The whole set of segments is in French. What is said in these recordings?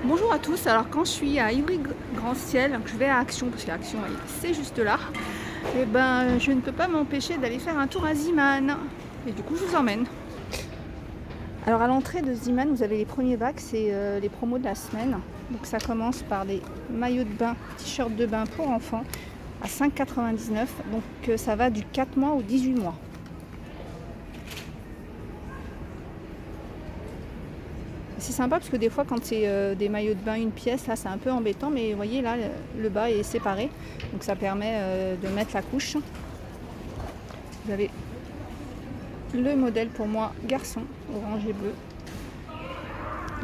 Bonjour à tous, alors quand je suis à Ivry-Grand-Ciel, que je vais à Action, parce qu'Action c'est juste là, et ben je ne peux pas m'empêcher d'aller faire un tour à Ziman. Et du coup je vous emmène. Alors à l'entrée de Ziman, vous avez les premiers bacs, c'est les promos de la semaine. Donc ça commence par des maillots de bain, t-shirts de bain pour enfants à 5,99 €. Donc ça va du 4 mois au 18 mois. C'est sympa parce que des fois quand c'est des maillots de bain une pièce, là c'est un peu embêtant, mais vous voyez là le bas est séparé, donc ça permet de mettre la couche. Vous avez le modèle pour moi garçon, orange et bleu.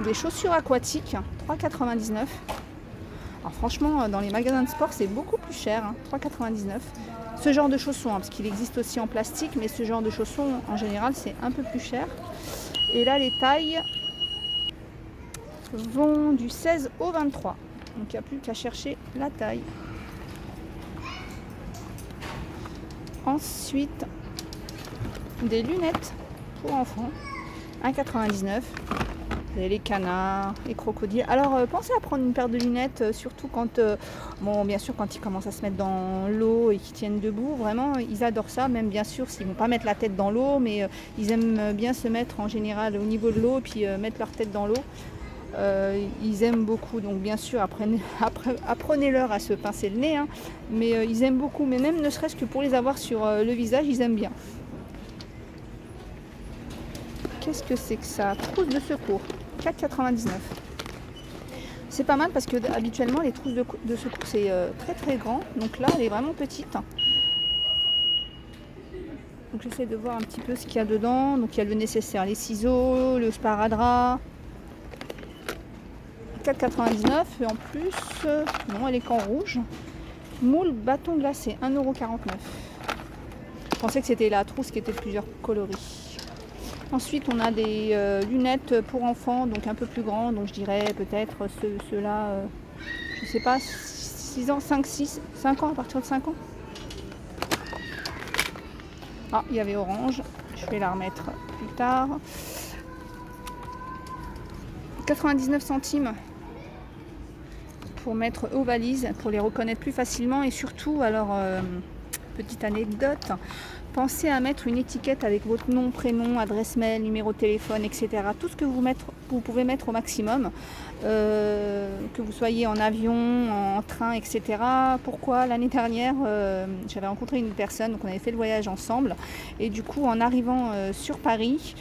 Des chaussures aquatiques, 3,99 €. Alors franchement dans les magasins de sport c'est beaucoup plus cher, 3,99 €. Ce genre de chaussons, parce qu'il existe aussi en plastique, mais ce genre de chaussons en général c'est un peu plus cher. Et là les tailles vont du 16 au 23. Donc il n'y a plus qu'à chercher la taille. Ensuite, des lunettes pour enfants, 1,99 €. Vous avez les canards, les crocodiles. Alors pensez à prendre une paire de lunettes, surtout quand, bon bien sûr quand ils commencent à se mettre dans l'eau et qu'ils tiennent debout. Vraiment, ils adorent ça, même bien sûr s'ils ne vont pas mettre la tête dans l'eau, mais ils aiment bien se mettre en général au niveau de l'eau et puis mettre leur tête dans l'eau. Ils aiment beaucoup, donc bien sûr apprenez-leur à se pincer le nez, mais ils aiment beaucoup, mais même ne serait-ce que pour les avoir sur le visage, ils aiment bien. Qu'est-ce que c'est que ça? Trousse de secours, 4,99 €. C'est pas mal parce que habituellement les trousses de secours c'est très très grand, donc là elle est vraiment petite. Donc j'essaie de voir un petit peu ce qu'il y a dedans. Donc il y a le nécessaire, les ciseaux, le sparadrap, 4,99 € et en plus, non elle est qu'en rouge. Moule bâton glacé, 1,49 €. Je pensais que c'était la trousse qui était de plusieurs coloris. Ensuite on a des lunettes pour enfants, donc un peu plus grands, donc je dirais peut-être ceux-là, je sais pas, 6 ans, 5, 6, 5 ans, à partir de 5 ans. Ah, il y avait orange, je vais la remettre plus tard. 99 centimes pour mettre aux valises, pour les reconnaître plus facilement. Et surtout, alors petite anecdote, pensez à mettre une étiquette avec votre nom, prénom, adresse mail, numéro de téléphone, etc. Tout ce que vous pouvez mettre au maximum, que vous soyez en avion, en train, etc. Pourquoi? L'année dernière, j'avais rencontré une personne, donc on avait fait le voyage ensemble, et du coup en arrivant sur Paris,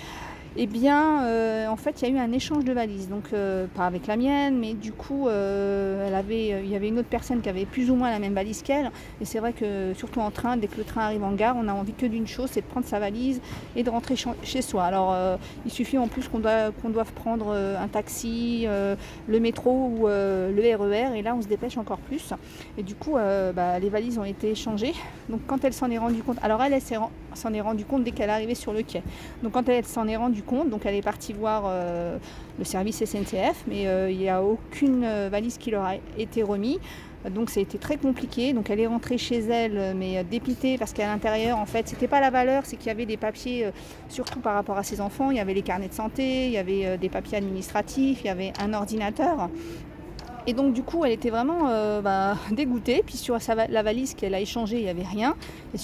eh bien, en fait, il y a eu un échange de valises, donc pas avec la mienne, mais du coup, il y avait une autre personne qui avait plus ou moins la même valise qu'elle. Et c'est vrai que, surtout en train, dès que le train arrive en gare, on a envie que d'une chose, c'est de prendre sa valise et de rentrer chez soi. Alors, il suffit en plus qu'on doive prendre un taxi, le métro ou le RER, et là, on se dépêche encore plus. Et du coup, les valises ont été échangées. Donc, quand elle s'en est rendue compte, alors elle s'en est rendue compte dès qu'elle est arrivée sur le quai. Donc, quand elle s'en est rendue compte, donc elle est partie voir le service SNCF, mais il n'y a aucune valise qui leur a été remise. Donc ça a été très compliqué. Donc elle est rentrée chez elle, mais dépitée parce qu'à l'intérieur, en fait, c'était pas la valeur, c'est qu'il y avait des papiers, surtout par rapport à ses enfants. Il y avait les carnets de santé, il y avait des papiers administratifs, il y avait un ordinateur. Et donc du coup elle était vraiment dégoûtée. Puis sur la valise qu'elle a échangée, il n'y avait rien. Et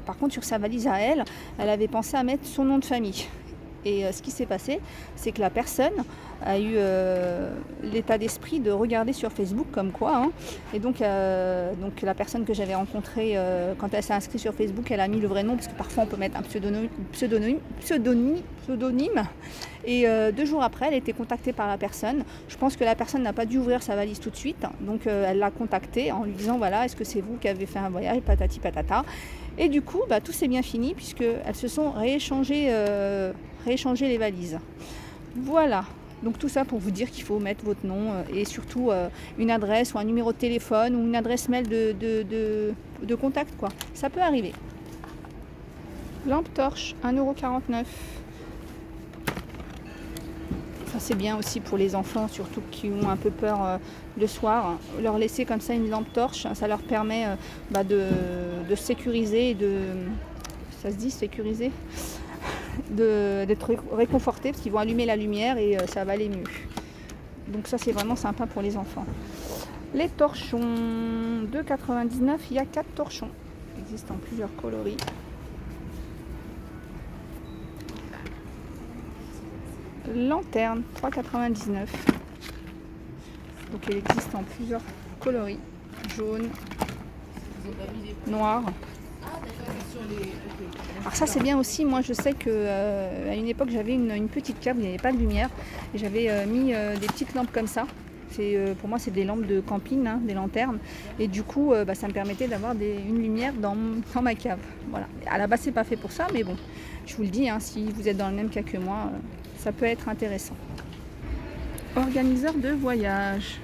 par contre sur sa valise à elle, elle avait pensé à mettre son nom de famille. Et ce qui s'est passé, c'est que la personne a eu l'état d'esprit de regarder sur Facebook comme quoi. Et donc la personne que j'avais rencontrée, quand elle s'est inscrite sur Facebook, elle a mis le vrai nom, parce que parfois on peut mettre un pseudonyme. Et 2 jours après, elle a été contactée par la personne. Je pense que la personne n'a pas dû ouvrir sa valise tout de suite. Donc elle l'a contactée en lui disant, voilà, est-ce que c'est vous qui avez fait un voyage, patati patata. Et du coup, tout s'est bien fini, puisqu'elles se sont rééchangées les valises. Voilà. Donc tout ça pour vous dire qu'il faut mettre votre nom et surtout une adresse ou un numéro de téléphone ou une adresse mail de contact, quoi. Ça peut arriver. Lampe torche, 1,49 €. Ça c'est bien aussi pour les enfants, surtout qui ont un peu peur le soir. Leur laisser comme ça une lampe torche, ça leur permet de sécuriser et ça se dit sécuriser, d'être réconfortés, parce qu'ils vont allumer la lumière et ça va aller mieux. Donc ça c'est vraiment sympa pour les enfants. Les torchons, 2,99 €, il y a 4 torchons. Il existe en plusieurs coloris. Lanterne, 3,99 €. Donc elle existe en plusieurs coloris. Jaune, noir. Alors ça c'est bien aussi, moi je sais que à une époque j'avais une petite cave où il n'y avait pas de lumière et j'avais mis des petites lampes comme ça. Pour moi c'est des lampes de camping, hein, des lanternes, et du coup ça me permettait d'avoir une lumière dans ma cave. Voilà. À la base c'est pas fait pour ça, mais bon, je vous le dis, hein, si vous êtes dans le même cas que moi, ça peut être intéressant. Organiseur de voyage.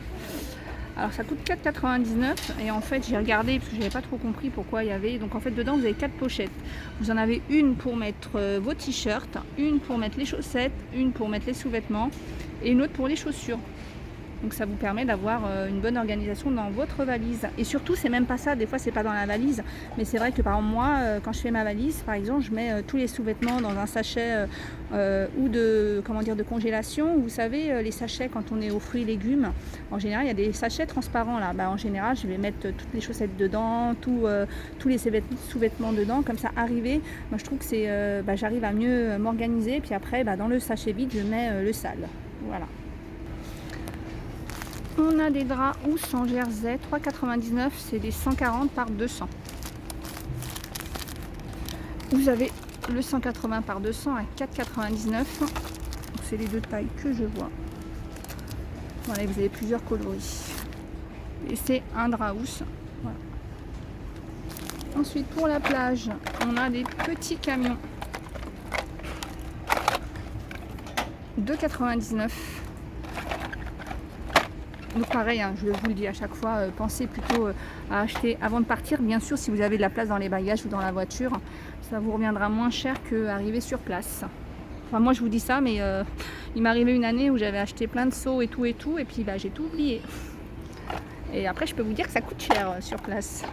Alors ça coûte 4,99 € et en fait j'ai regardé parce que j'avais pas trop compris pourquoi il y avait. Donc en fait dedans vous avez 4 pochettes. Vous en avez une pour mettre vos t-shirts, une pour mettre les chaussettes, une pour mettre les sous-vêtements et une autre pour les chaussures. Donc ça vous permet d'avoir une bonne organisation dans votre valise. Et surtout c'est même pas ça, des fois c'est pas dans la valise, mais c'est vrai que par exemple moi quand je fais ma valise par exemple je mets tous les sous-vêtements dans un sachet ou de congélation. Vous savez les sachets quand on est aux fruits et légumes, en général il y a des sachets transparents là. En général je vais mettre toutes les chaussettes dedans, tous les sous-vêtements dedans, comme ça arrivé, moi je trouve que c'est j'arrive à mieux m'organiser, puis après dans le sachet vide je mets le sale. Voilà. On a des draps housses en jersey, 3,99 €, c'est des 140 par 200. Vous avez le 180 par 200 à 4,99 €. C'est les deux tailles que je vois. Voilà, vous avez plusieurs coloris. Et c'est un drap housse. Voilà. Ensuite, pour la plage, on a des petits camions. 2,99 €. Donc pareil, hein, je vous le dis à chaque fois, pensez plutôt à acheter avant de partir. Bien sûr, si vous avez de la place dans les bagages ou dans la voiture, ça vous reviendra moins cher qu'arriver sur place. Enfin moi je vous dis ça, mais il m'est arrivé une année où j'avais acheté plein de seaux et tout, et puis j'ai tout oublié. Et après je peux vous dire que ça coûte cher sur place.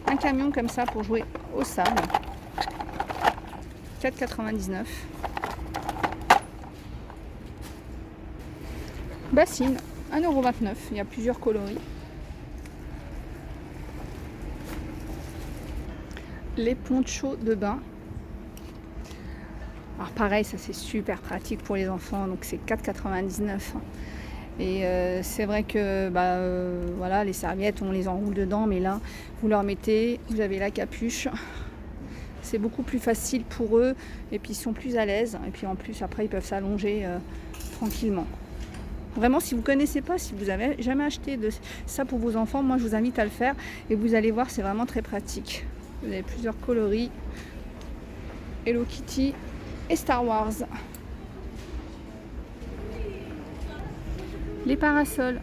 Un camion comme ça pour jouer au sable, 4,99 €. Bassine, 1,29 €, il y a plusieurs coloris. Les ponchos de bain. Alors pareil, ça c'est super pratique pour les enfants, donc c'est 4,99 €. Et c'est vrai que voilà, les serviettes on les enroule dedans, mais là vous leur mettez, vous avez la capuche. C'est beaucoup plus facile pour eux et puis ils sont plus à l'aise. Et puis en plus après ils peuvent s'allonger tranquillement. Vraiment, si vous ne connaissez pas, si vous n'avez jamais acheté ça pour vos enfants, moi je vous invite à le faire et vous allez voir, c'est vraiment très pratique. Vous avez plusieurs coloris, Hello Kitty et Star Wars. Les parasols,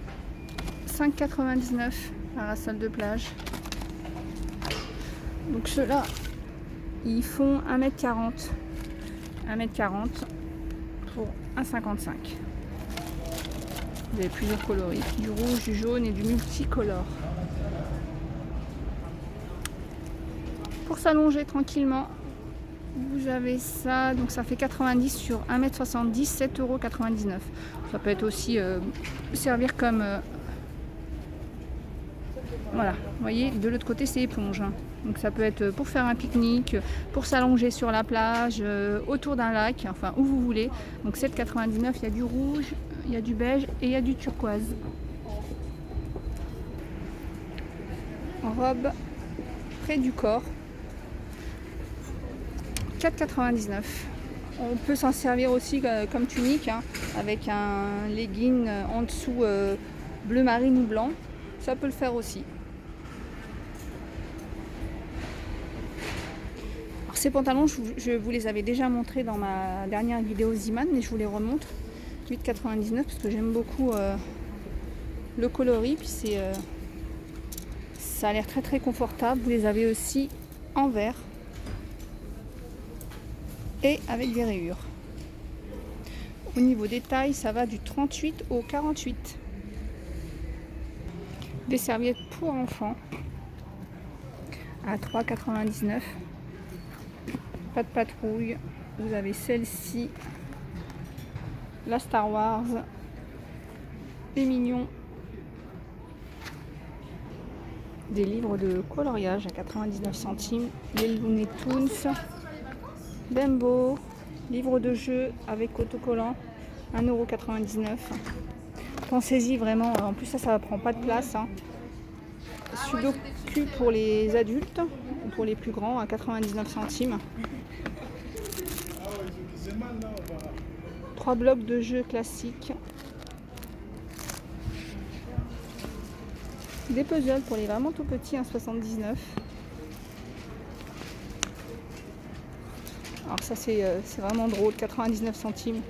5,99 €, parasols de plage. Donc ceux-là, ils font 1,40 m. 1,40 m pour 1,55 €. Vous avez plusieurs coloris, du rouge, du jaune et du multicolore. Pour s'allonger tranquillement, vous avez ça, donc ça fait 90 sur 1,70 m, 7,99 €. Ça peut être aussi servir comme voilà, vous voyez, de l'autre côté c'est éponge, hein. Donc ça peut être pour faire un pique-nique, pour s'allonger sur la plage, autour d'un lac, enfin où vous voulez. Donc 7,99 €, il y a du rouge, il y a du beige et il y a du turquoise. Robe près du corps, 4,99 €. On peut s'en servir aussi comme tunique, hein, avec un legging en dessous bleu marine ou blanc. Ça peut le faire aussi. Alors ces pantalons, je vous les avais déjà montrés dans ma dernière vidéo Ziman, mais je vous les remontre. 8,99 € parce que j'aime beaucoup le coloris, puis ça a l'air très très confortable. Vous les avez aussi en vert et avec des rayures. Au niveau des tailles, ça va du 38 au 48. Des serviettes pour enfants à 3,99 €. Pas de patrouille. Vous avez celle-ci, la Star Wars, et mignon. Des livres de coloriage à 99 centimes. Les Looney Tunes. Bembo. Livre de jeu avec autocollant. 1,99 €. Pensez-y vraiment. En plus, ça prend pas de place. Hein. Sudoku pour les adultes ou pour les plus grands à 99 centimes. 3 blocs de jeux classiques. Des puzzles pour les vraiment tout petits, 1,79 €. Alors ça c'est vraiment drôle, 99 centimes.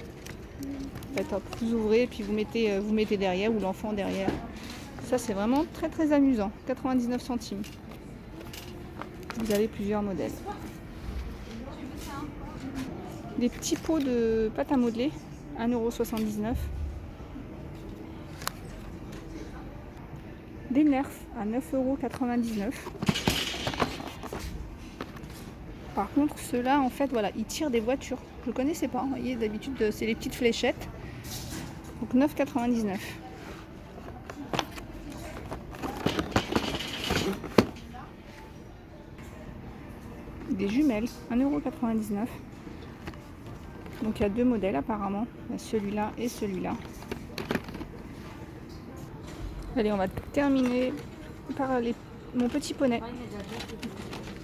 En fait, hop, vous ouvrez puis vous mettez derrière ou l'enfant derrière. Ça c'est vraiment très très amusant, 99 centimes. Vous avez plusieurs modèles. Des petits pots de pâte à modeler, 1,79 €. Des Nerf à 9,99 €. Par contre, ceux-là, en fait, voilà, ils tirent des voitures. Je ne connaissais pas. Vous voyez, d'habitude, c'est les petites fléchettes. Donc 9,99 €. Des jumelles, 1,99 €. Donc il y a 2 modèles apparemment. Il y a celui-là et celui-là. Allez, on va terminer par mon petit poney.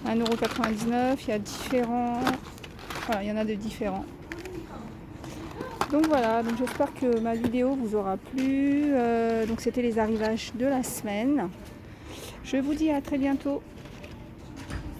1,99 €. Il y a différents. Voilà, il y en a de différents. Donc voilà, donc j'espère que ma vidéo vous aura plu. Donc c'était les arrivages de la semaine. Je vous dis à très bientôt.